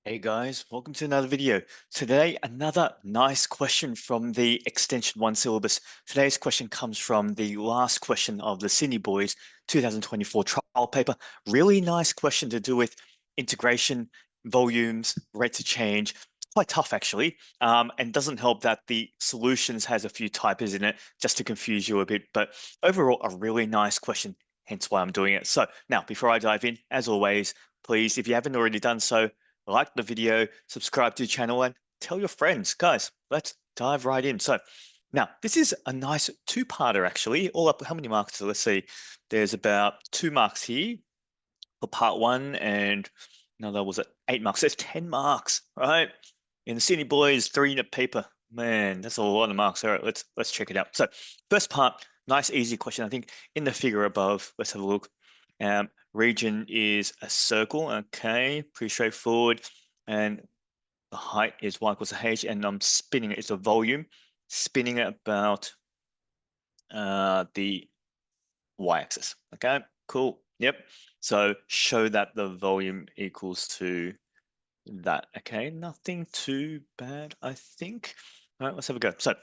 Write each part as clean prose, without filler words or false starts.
Hey guys, welcome to another video. Today, another nice question from the Extension 1 syllabus. Today's question comes from the last question of the Sydney Boys 2024 trial paper. Really nice question to do with integration, volumes, rates of change. Quite tough actually, and doesn't help that the solutions has a few typos in it just to confuse you a bit. But overall, a really nice question, hence why I'm doing it. So now, before I dive in, as always, please, if you haven't already done so, like the video, subscribe to the channel, and tell your friends. Guys, let's dive right in. So now this is a nice two-parter actually. All up, how many marks? So let's see. There's about 2 marks here for part 1, and another was at 8 marks. There's 10 marks, right? In the Sydney Boys 3-unit paper. Man, that's a lot of marks. All right, let's check it out. So first part, nice easy question. I think in the figure above, let's have a look. Region is a circle, okay, pretty straightforward. And the height is y equals to h, and I'm spinning it. It's a volume, spinning it about the y-axis. Okay, cool. Yep. So show that the volume equals to that. Okay, nothing too bad, I think. All right, let's have a go. So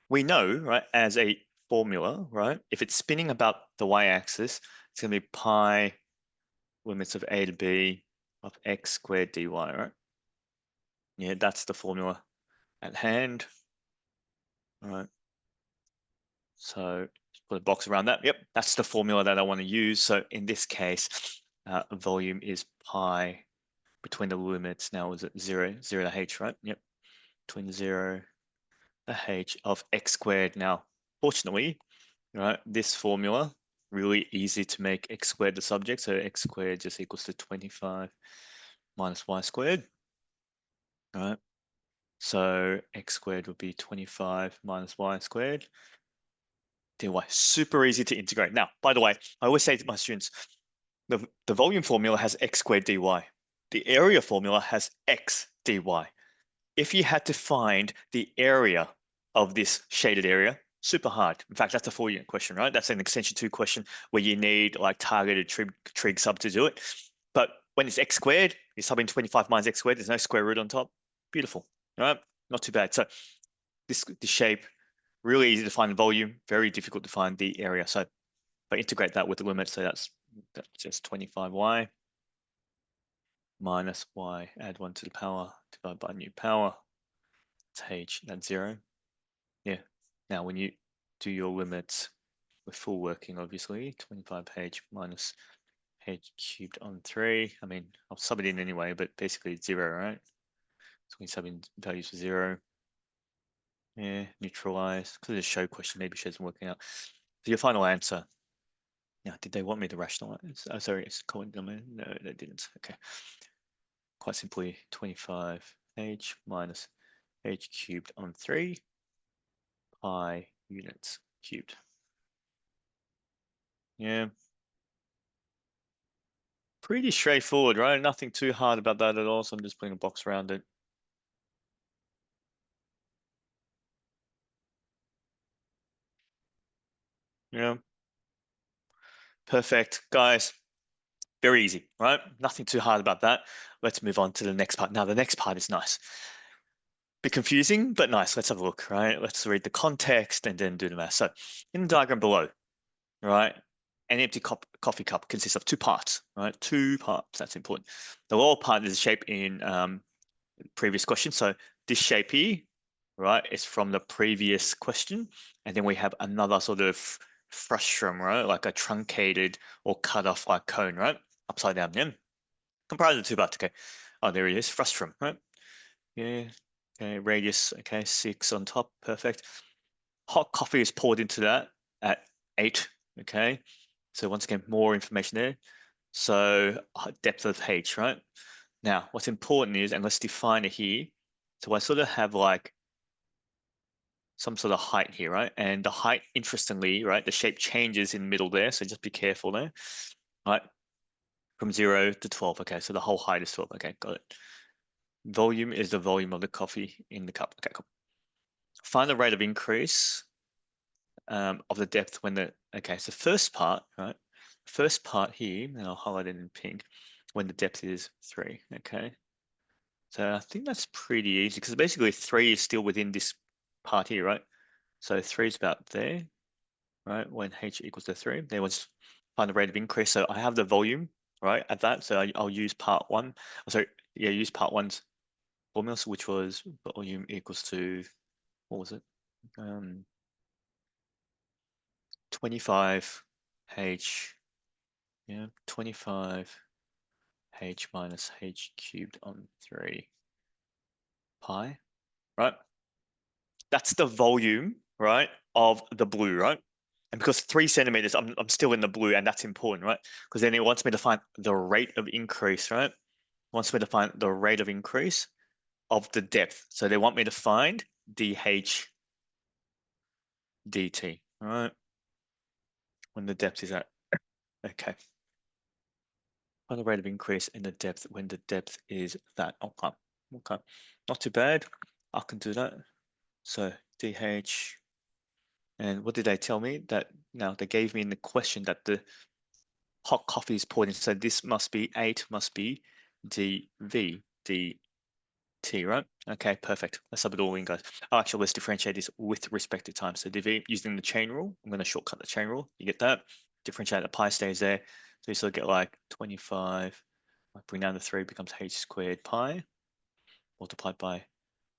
we know, right, as a formula, right, if it's spinning about the y-axis, it's going to be pi limits of a to b of x squared dy, right? Yeah, that's the formula at hand. All right. So put a box around that. Yep, that's the formula that I want to use. So in this case, volume is pi between the limits. Now is it 0 to h, right? Yep, between 0 to h of x squared. Now, fortunately, right, this formula really easy to make x squared the subject. So x squared just equals to 25 minus y squared. All right. So x squared would be 25 minus y squared dy. Super easy to integrate. Now, by the way, I always say to my students, the volume formula has x squared dy. The area formula has x dy. If you had to find the area of this shaded area, super hard. In fact, that's a 4-unit question, right? That's an extension 2 question where you need like targeted trig sub to do it. But when it's x squared, you're subbing 25 minus x squared. There's no square root on top. Beautiful, right? Not too bad. So this shape, really easy to find the volume, very difficult to find the area. So if I integrate that with the limit, so that's just 25y minus y, add 1 to the power, divide by new power, it's h, that's 0. Yeah, now when you do your limits with full working, obviously, 25h minus h cubed on 3. I mean, I'll sub it in anyway, but basically it's 0, right? So we sub in values for 0. Yeah, neutralize, because it's a show question, maybe shows them working out. So your final answer. Now, did they want me to rationalize? Oh, sorry, it's common denominator. No, they didn't. Okay. Quite simply, 25h minus h cubed on 3 pi units cubed. Yeah. Pretty straightforward, right? Nothing too hard about that at all. So I'm just putting a box around it. Yeah. Perfect, guys. Very easy, right? Nothing too hard about that. Let's move on to the next part. Now, the next part is nice. Bit confusing, but nice. Let's have a look, right? Let's read the context and then do the math. So in the diagram below, right, an empty coffee cup consists of 2 parts, right? 2 parts, that's important. The lower part is the shape in previous question. So this shape here, right, is from the previous question. And then we have another sort of frustrum, right? Like a truncated or cut off like cone, right? Upside down, yeah? Comprised of 2 parts, okay. Oh, there it is, frustrum, right? Yeah, okay, radius, okay, 6 on top, perfect. Hot coffee is poured into that at 8, okay? So once again, more information there. So depth of H, right? Now, what's important is, and let's define it here. So I sort of have like some sort of height here, right? And the height, interestingly, right, the shape changes in the middle there. So just be careful there, right? From 0 to 12. Okay, so the whole height is 12. Okay, got it. Volume is the volume of the coffee in the cup. Okay, cool. Find the rate of increase of the depth when the, okay, so first part, right? First part here, and I'll highlight it in pink, when the depth is 3, okay? So I think that's pretty easy because basically 3 is still within this part here, right? So 3 is about there, right? When h equals to 3, then we'll just find the rate of increase. So I have the volume, right, at that. So I'll use part 1. Sorry, yeah, use part 1's formula, which was volume equals to, what was it? 25 h, yeah, 25 h minus h cubed on 3 pi, right? That's the volume, right, of the blue, right? And because 3 centimeters, I'm still in the blue, and that's important, right? Because then it wants me to find the rate of increase, right? It wants me to find the rate of increase of the depth. So they want me to find dH dt, right? When the depth is at, okay. Find the rate of increase in the depth when the depth is that. Okay, okay. Not too bad. I can do that. So dH, and what did they tell me? That now they gave me in the question that the hot coffee is poured in. So this must be 8 must be dV dt, right? Okay, perfect. Let's have it all in, guys. Oh, actually, let's differentiate this with respect to time. So dV using the chain rule. I'm going to shortcut the chain rule. You get that? Differentiate the pi stays there. So you still get like 25. Bring down the 3 becomes h squared pi multiplied by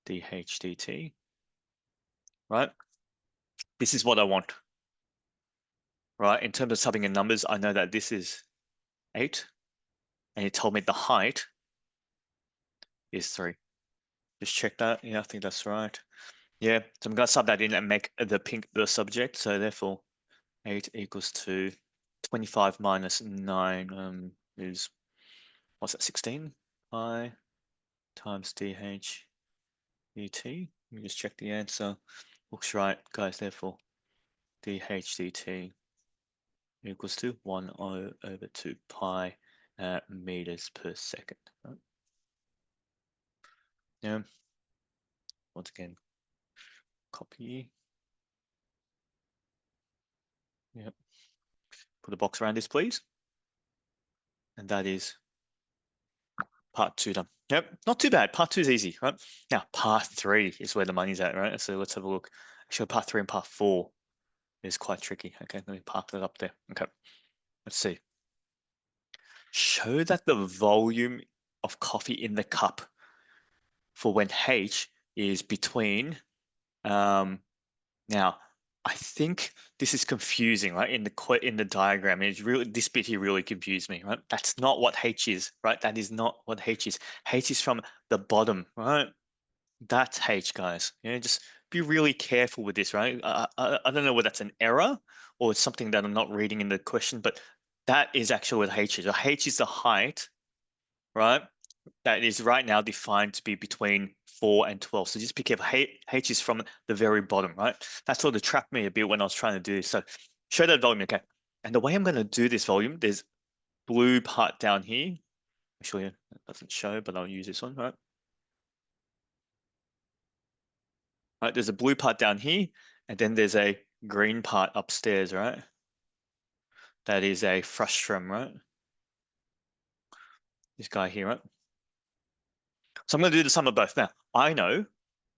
dH dt, right? This is what I want, right? In terms of subbing in numbers, I know that this is 8, and it told me the height is 3. Just check that. Yeah, I think that's right. Yeah, so I'm going to sub that in and make the pink the subject. So therefore, 8 equals to 25 minus 9 is, what's that, 16? Pi times dH dt. Let me just check the answer. Looks right, guys. Therefore, dH dt equals to 1 over 2 pi meters per second. Right? Yeah. Once again, copy. Yep. Put a box around this, please. And that is part 2 done. Yep, not too bad. Part 2 is easy, right? Now, part 3 is where the money's at, right? So let's have a look. Actually, part 3 and part 4 is quite tricky. Okay, let me park that up there. Okay, let's see. Show that the volume of coffee in the cup for when H is between, now, I think this is confusing, right? In the diagram, it's really, this bit here really confused me, right? That's not what H is, right? That is not what H is. H is from the bottom, right? That's H, guys. Yeah, just be really careful with this, right? I don't know whether that's an error or it's something that I'm not reading in the question, but that is actually what H is. H is the height, right? That is right now defined to be between 4 and 12. So just be careful. H is from the very bottom, right? That sort of trapped me a bit when I was trying to do this. So show that volume, okay? And the way I'm going to do this volume, there's blue part down here. Actually, it doesn't show, but I'll use this one, right? Right, there's a blue part down here, and then there's a green part upstairs, right? That is a frustrum, right? This guy here, right? So I'm going to do the sum of both. Now, I know,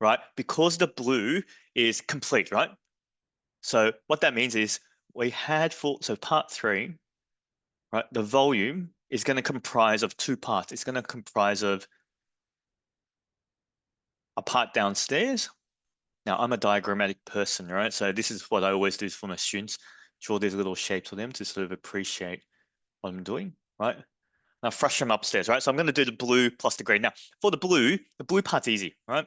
right, because the blue is complete, right? So what that means is we had so part 3, right, the volume is going to comprise of 2 parts. It's going to comprise of a part downstairs. Now, I'm a diagrammatic person, right? So this is what I always do for my students, draw these little shapes for them to sort of appreciate what I'm doing, right? Now, frustrum upstairs, right? So I'm going to do the blue plus the green. Now, for the blue part's easy, right?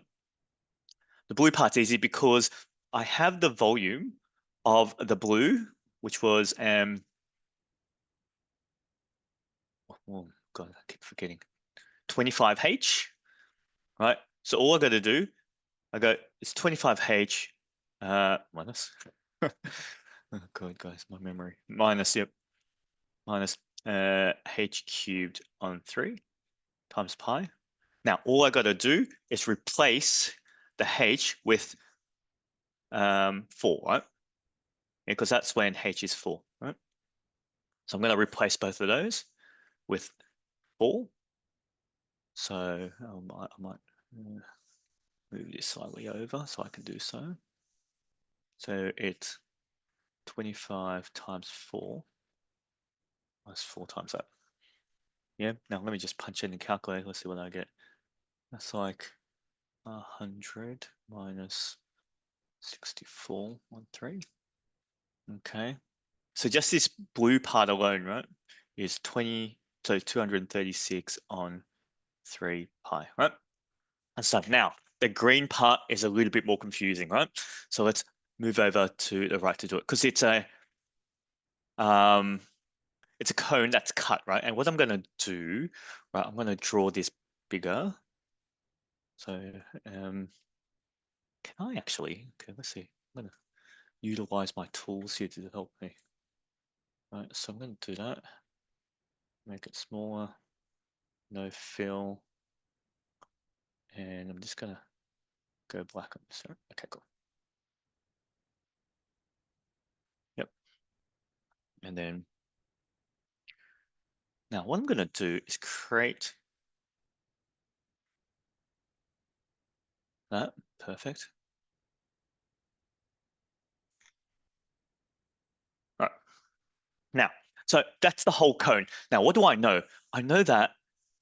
The blue part's easy because I have the volume of the blue, which was, oh God, I keep forgetting, 25H, right? So all I got to do, it's 25H minus, oh God, guys, my memory, minus, yep, minus H cubed on 3 times pi. Now, all I got to do is replace the H with 4, right? Because that's when H is 4, right? So I'm going to replace both of those with 4. So I might move this slightly over so I can do so. So it's 25 times 4. That's 4 times that. Yeah, now let me just punch in the calculator. Let's see what I get. That's like 100 minus 64.13. Okay. So just this blue part alone, right, is 20, so 236 on 3 pi, right? And so now the green part is a little bit more confusing, right? So let's move over to the right to do it because it's a cone that's cut, right? And what I'm going to do, right, I'm going to draw this bigger. So can I actually, okay, let's see. I'm going to utilize my tools here to help me. Right, so I'm going to do that. Make it smaller, no fill. And I'm just going to go black on this. Okay, cool. Yep. And then now what I'm going to do is create that. Perfect. All right. Now, so that's the whole cone. Now, what do I know? I know that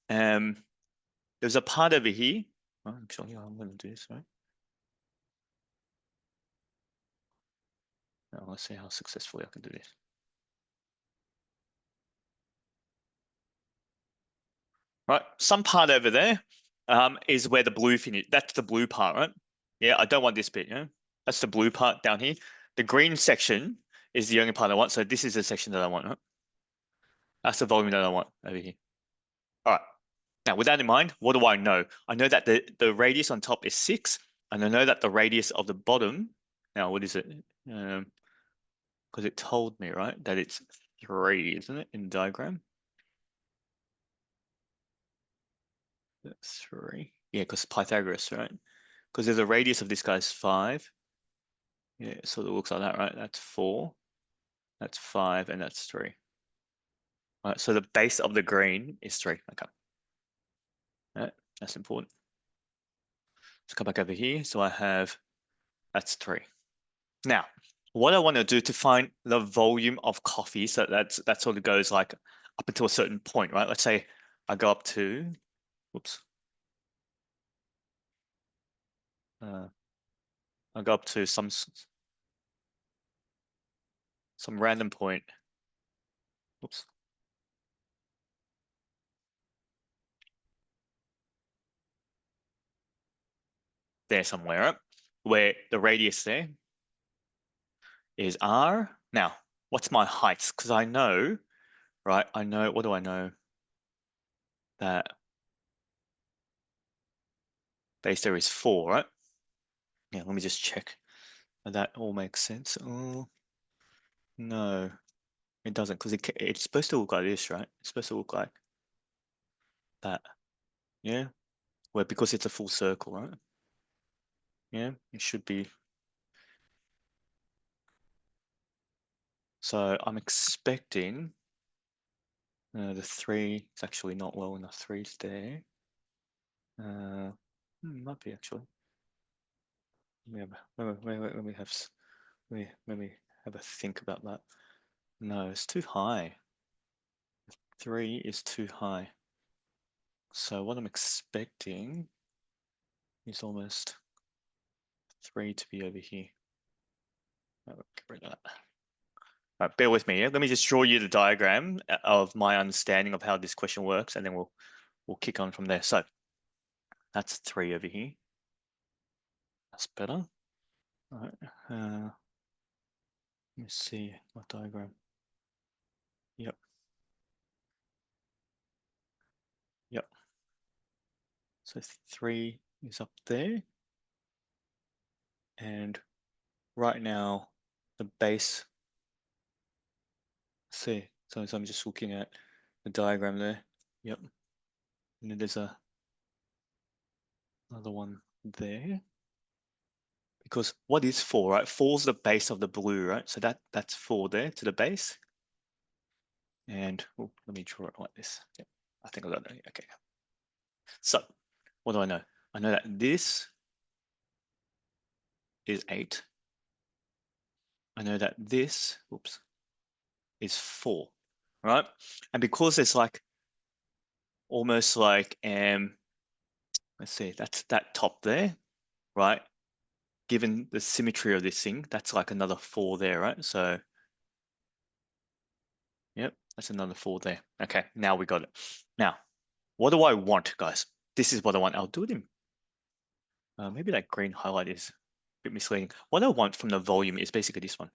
there's a part over here. Oh, actually, I'm going to do this, right? Now, let's see how successfully I can do this. Right, some part over there is where the blue finish. That's the blue part, right? Yeah, I don't want this bit, yeah? That's the blue part down here. The green section is the only part I want. So this is the section that I want, right? That's the volume that I want over here. All right. Now, with that in mind, what do I know? I know that the radius on top is 6, and I know that the radius of the bottom, now what is it? Because it told me, right, that it's 3, isn't it, in the diagram? That's 3. Yeah, because Pythagoras, right? Because there's a radius of this guy's 5. Yeah, so it looks like that, right? That's 4, that's 5, and that's 3. All right, so the base of the green is 3. Okay. All right, that's important. Let's come back over here. So I have, that's 3. Now, what I want to do to find the volume of coffee, so that sort of goes like up until a certain point, right? Let's say I go up to, whoops, I go up to some random point. Whoops. There somewhere, right? Where the radius there is R. Now, what's my height? Because I know, right? I know, what do I know? That base there is 4, right? Yeah, let me just check. That all makes sense. Oh, no, it doesn't, because it's supposed to look like this, right? It's supposed to look like that. Yeah, well, because it's a full circle, right? Yeah, it should be. So I'm expecting the 3 is actually not well enough. 3's there. Might be actually. Let me have a think about that. No, it's too high. 3 is too high. So what I'm expecting is almost 3 to be over here. Get rid of that. All right, bear with me. Yeah? Let me just draw you the diagram of my understanding of how this question works, and then we'll kick on from there. So that's 3 over here. That's better. All right. Let me see my diagram. Yep. Yep. So 3 is up there. And right now, the base, see, so I'm just looking at the diagram there. Yep. And then there's another one there. Because what is 4, right? 4 is the base of the blue, right? So that's 4 there to the base. And let me draw it like this. Yep. I think I got it. Okay. So what do I know? I know that this is 8. I know that this, oops, is 4, right? And because it's like almost like, let's see, that's that top there, right? Given the symmetry of this thing, that's like another 4 there, right? So, yep, that's another 4 there. Okay, now we got it. Now, what do I want, guys? This is what I want. I'll do it in, maybe that green highlight is a bit misleading. What I want from the volume is basically this one,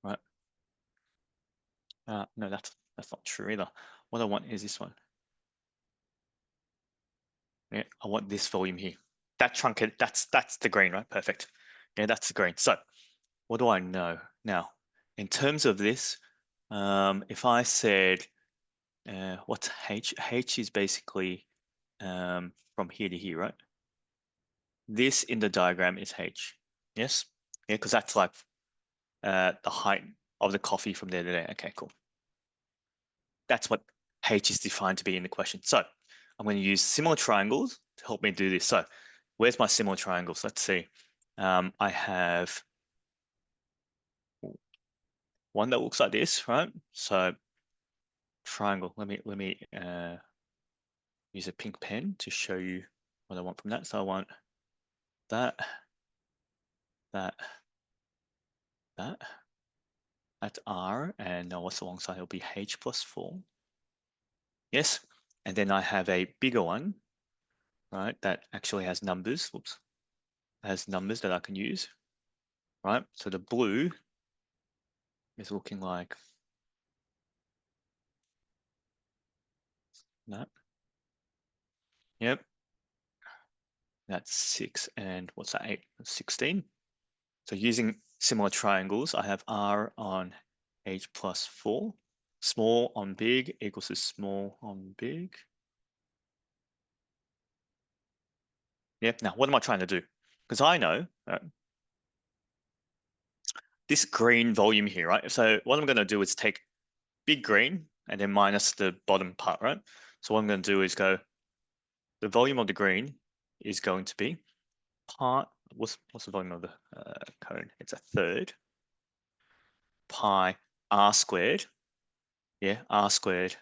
right? No, that's not true either. What I want is this one. Yeah, I want this volume here. That truncated, that's the green, right? Perfect. Yeah, that's the green. So what do I know now? In terms of this, if I said, what's H? H is basically from here to here, right? This in the diagram is H. Yes? Yeah, because that's like the height of the coffee from there to there. Okay, cool. That's what H is defined to be in the question. So I'm going to use similar triangles to help me do this. So where's my similar triangles? Let's see. I have one that looks like this, right? So triangle. Let me use a pink pen to show you what I want from that. So I want that, that, that. That's R, and what's alongside? It'll be H plus 4. Yes, and then I have a bigger one, right? That actually has numbers. Whoops, has numbers that I can use, right? So the blue is looking like that. Yep, that's 6, and what's that? 8, 16. So using similar triangles, I have R on H plus 4. Small on big equals to small on big. Yep. Now, what am I trying to do? Because I know this green volume here, right? So what I'm going to do is take big green and then minus the bottom part, right? So what I'm going to do is go, the volume of the green is going to be part, what's the volume of the cone? It's a third pi r squared, yeah, r squared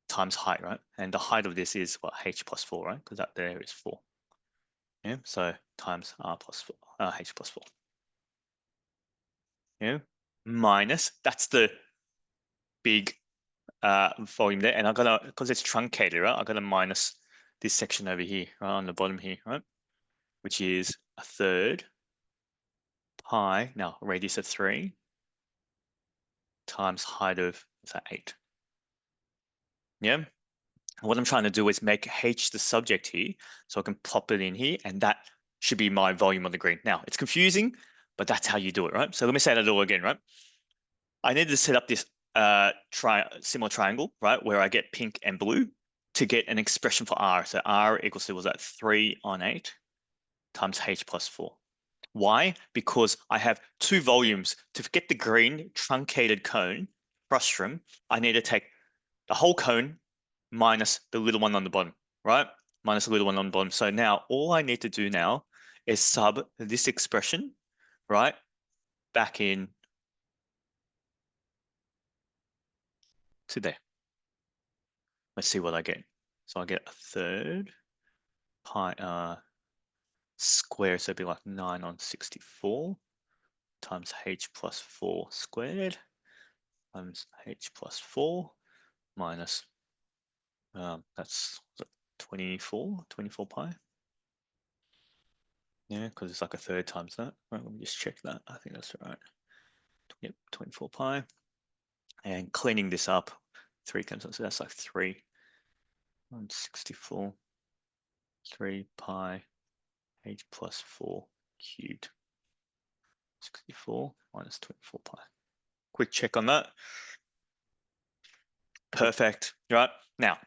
times height, right? And the height of this is what, h plus 4, right? Because that there is 4. Yeah, so times r plus 4, h plus 4. Yeah, minus, that's the big volume there, and I'm gonna, because it's truncated, right? I'm gonna minus this section over here, right, on the bottom here, right? Which is a third pi, now radius of 3 times height of, what's that, 8. Yeah. What I'm trying to do is make h the subject here, so I can pop it in here, and that should be my volume on the green. Now it's confusing, but that's how you do it, right? So let me say that all again, right? I need to set up this similar triangle, right, where I get pink and blue to get an expression for R. So R equals to, was that 3 on 8 times H plus 4. Why? Because I have two volumes. To get the green truncated cone frustrum, I need to take the whole cone minus the little one on the bottom, right? Minus the little one on the bottom. So now all I need to do now is sub this expression, right, back in to there. Let's see what I get. So I get a third pi square, so it'd be like 9 on 64 times h plus 4 squared times h plus 4 minus, that's 24 pi. Yeah, because it's like a third times that. Right, let me just check that. I think that's right. Yep, 24 pi. And cleaning this up, 3 comes out, so that's like 3 on 64, 3 pi h plus 4 cubed. 64 minus 24 pi. Quick check on that. Perfect. Right. Now,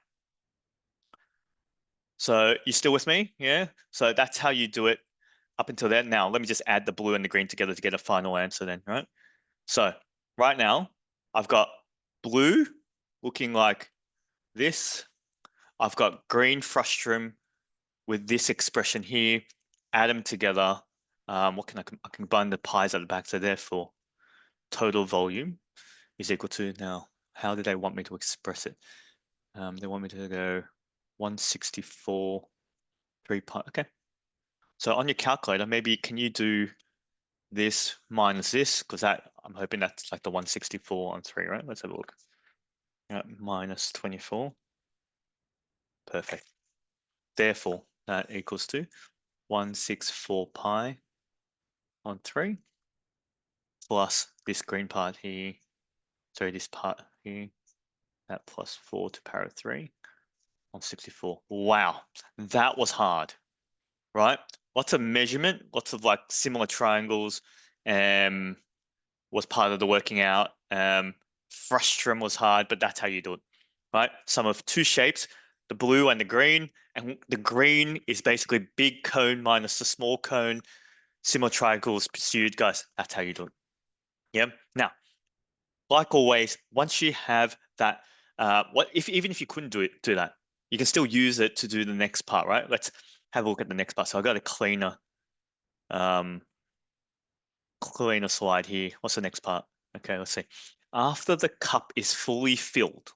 so you still with me? Yeah. So that's how you do it up until then. Now, let me just add the blue and the green together to get a final answer then, right? So right now, I've got blue looking like this. I've got green frustrum with this expression here, add them together. What can I combine the pi's at the back, so therefore total volume is equal to, now, how do they want me to express it? They want me to go 164, 3 pi, okay. So on your calculator, maybe can you do this minus this? Because that, I'm hoping that's like the 164 on 3, right? Let's have a look. Minus 24. Perfect. Therefore, that equals to 164 pi on 3 plus this green part here, sorry, this part here, that plus 4 to the power of 3 on 64. Wow, that was hard, right? Lots of measurement, lots of like similar triangles, was part of the working out. Frustrum was hard, but that's how you do it, right? Sum of two shapes, the blue and the green, and the green is basically big cone minus the small cone, similar triangles pursued, guys. That's how you do it. Yeah. Now, like always, once you have that, even if you couldn't do that, you can still use it to do the next part, right? Let's have a look at the next part. So I got a cleaner slide here. What's the next part? Okay, let's see. After the cup is fully filled,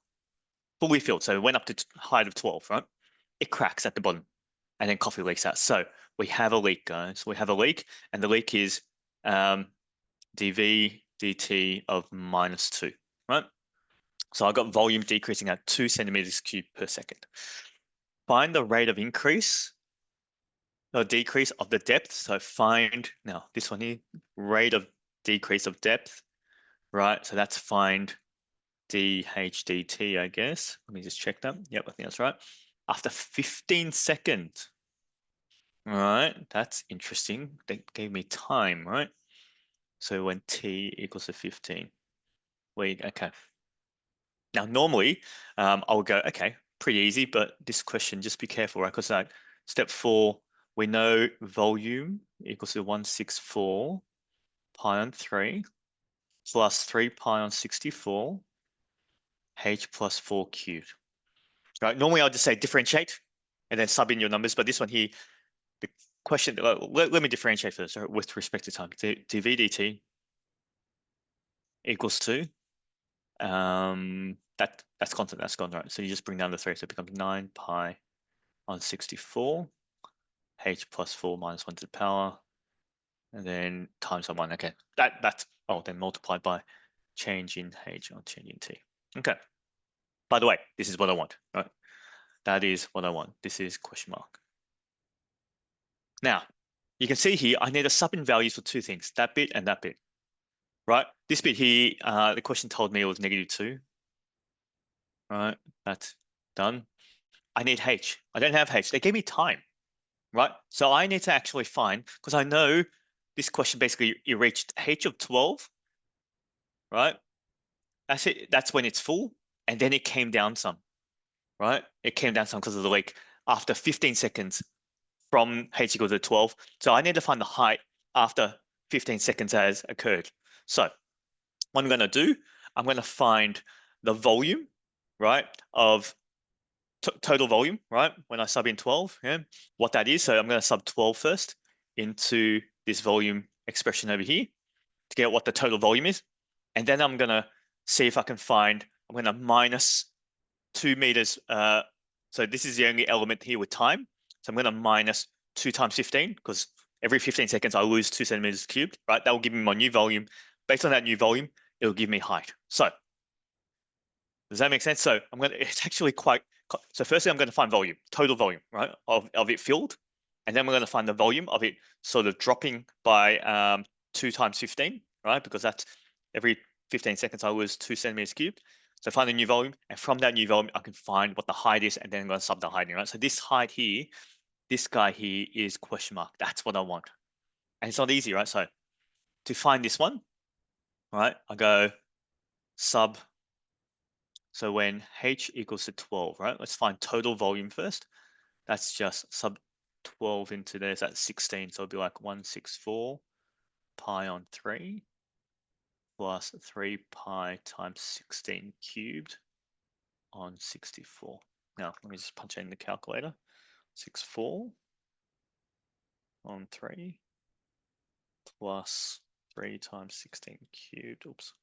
so it went up to height of 12, right? It cracks at the bottom, and then coffee leaks out. So we have a leak, guys. We have a leak, and the leak is dV dt of -2, right? So I got volume decreasing at 2 centimeters cubed per second. Find the rate of increase or decrease of the depth. So find, now this one here, rate of decrease of depth, right? So that's find dH dt, I guess. Let me just check that. Yep, I think that's right. After 15 seconds. All right, that's interesting. They gave me time, right? So when t equals to 15. Wait, okay. Now, normally, I would go, okay, pretty easy, but this question, just be careful, right? Because like step 4, we know volume equals to 164 pi on 3 plus 3 pi on 64 h plus 4 cubed. Right? Normally, I'll just say differentiate and then sub in your numbers, but this one here, the question, let me differentiate first, right, with respect to time. dV dt equals to, that's constant, that's gone, right? So you just bring down the 3, so it becomes 9 pi on 64, h plus 4 minus 1 to the power, and then times by 1. Okay, that's, oh, then multiplied by change in h or change in t. Okay. By the way, this is what I want, right? That is what I want. This is question mark. Now, you can see here, I need a sub in values for two things, that bit and that bit, right? This bit here, the question told me it was -2, right? That's done. I need h. I don't have h. They gave me time, right? So I need to actually find, because I know this question basically, you reached h of 12, right? That's it. That's when it's full. And then it came down some, right? It came down some because of the leak after 15 seconds from h equals to 12. So I need to find the height after 15 seconds has occurred. So what I'm going to do, I'm going to find the volume, right, of total volume, right, when I sub in 12, yeah, what that is. So I'm going to sub 12 first into this volume expression over here to get what the total volume is. And then I'm going to see if I can find, I'm going to minus 2 meters. So this is the only element here with time. So I'm going to minus 2 times 15, because every 15 seconds I lose 2 centimeters cubed, right? That will give me my new volume. Based on that new volume, it'll give me height. So does that make sense? So it's actually quite, so firstly, I'm going to find volume, total volume, right, of it filled. And then we're going to find the volume of it sort of dropping by 2 times 15, right? Because that's every 15 seconds I lose 2 centimeters cubed. So find the new volume, and from that new volume, I can find what the height is, and then I'm going to sub the height in, right? So this height here, this guy here is question mark. That's what I want. And it's not easy, right? So to find this one, right, I go sub. So when h equals to 12, right? Let's find total volume first. That's just sub 12 into there, that's 16. So it'll be like 164 pi on 3 plus 3 pi times 16 cubed on 64. Now, let me just punch in the calculator. 64 on 3 plus 3 times 16 cubed. Oops.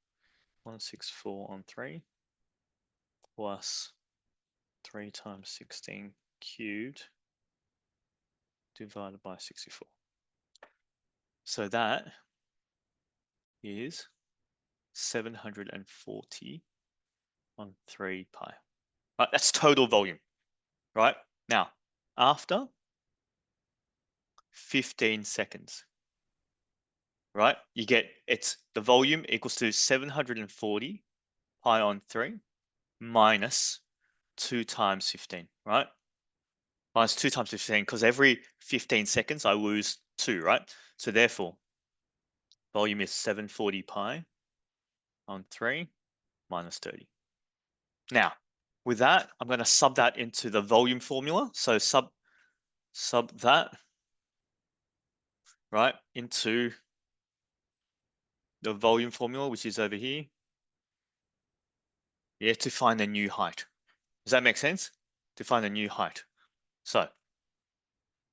164 on 3 plus 3 times 16 cubed divided by 64. So that is 740 on 3 pi. Right, that's total volume, right? Now, after 15 seconds, right, you get the volume equals to 740 pi on 3 minus 2 times 15, right? Minus 2 times 15, because every 15 seconds I lose 2, right? So therefore, volume is 740 pi on 3 minus 30. Now, with that, I'm going to sub that into the volume formula. So sub that, right, into the volume formula, which is over here. Yeah, to find a new height. Does that make sense? To find a new height. So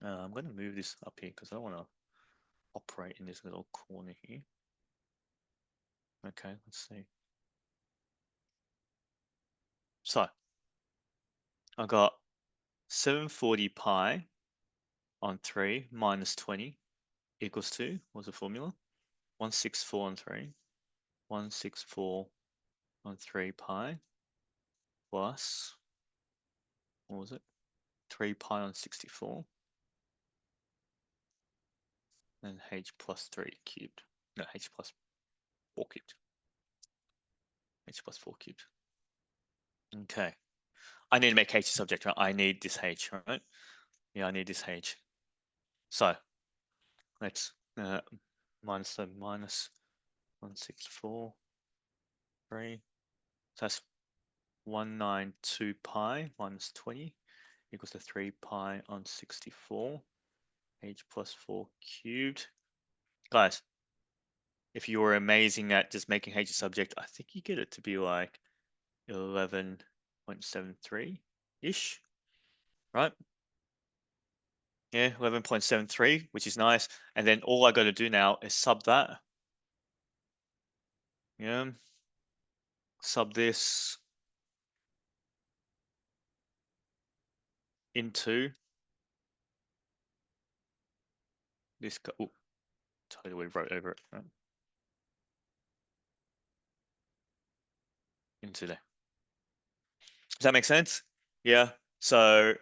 I'm going to move this up here because I don't want to operate in this little corner here. Okay, let's see. So I got 740 pi on 3 minus 20 equals to, what's the formula? 164 on 3. 164 on 3 pi plus, what was it? 3 pi on 64. And h plus 3 cubed. No, h plus 4 cubed. H plus 4 cubed. Okay. I need to make h a subject, right? I need this h, right? Yeah, I need this h. So let's minus 164, 3. So that's 192 pi minus 20 equals to 3 pi on 64. H plus 4 cubed. Guys, if you were amazing at just making h a subject, I think you get it to be like 11.73-ish, right? Yeah, 11.73, which is nice. And then all I got to do now is sub that. Yeah. Sub this into this. Oh, totally wrote over it. Right? Into there. Does that make sense? Yeah. So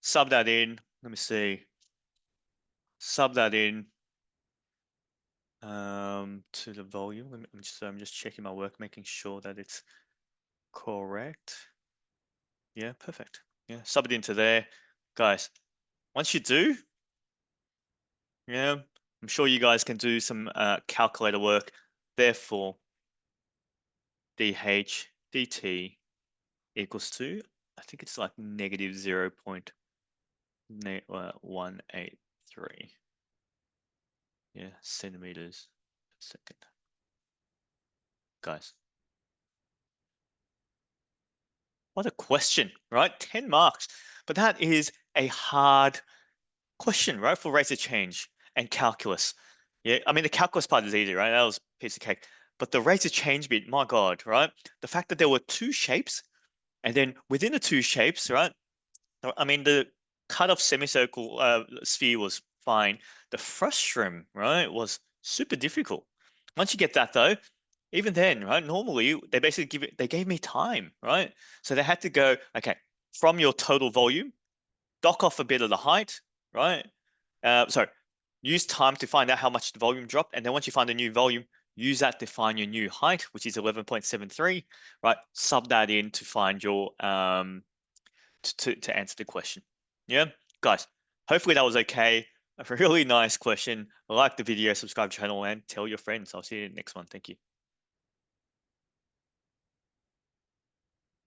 sub that in. Let me see. Sub that in to the volume. I'm just checking my work, making sure that it's correct. Yeah, perfect. Yeah, sub it into there. Guys, once you do, yeah, I'm sure you guys can do some calculator work. Therefore, dH dt equals to, I think it's like negative 0.183. Yeah, centimeters per second. Guys, what a question, right? 10 marks. But that is a hard question, right? For rates of change and calculus. Yeah, I mean, the calculus part is easy, right? That was a piece of cake. But the rates of change bit, my God, right? The fact that there were 2 shapes, and then within the 2 shapes, right? I mean, the cut-off semicircle sphere was fine. The frustrum, right, was super difficult. Once you get that though, even then, right, normally they basically gave me time, right? So they had to go, okay, from your total volume, dock off a bit of the height, right? Sorry, use time to find out how much the volume dropped, and then once you find a new volume, use that to find your new height, which is 11.73, right? Sub that in to find your to answer the question. Yeah, guys, hopefully that was okay. A really nice question. Like the video, subscribe to the channel, and tell your friends. I'll see you in the next one. Thank you.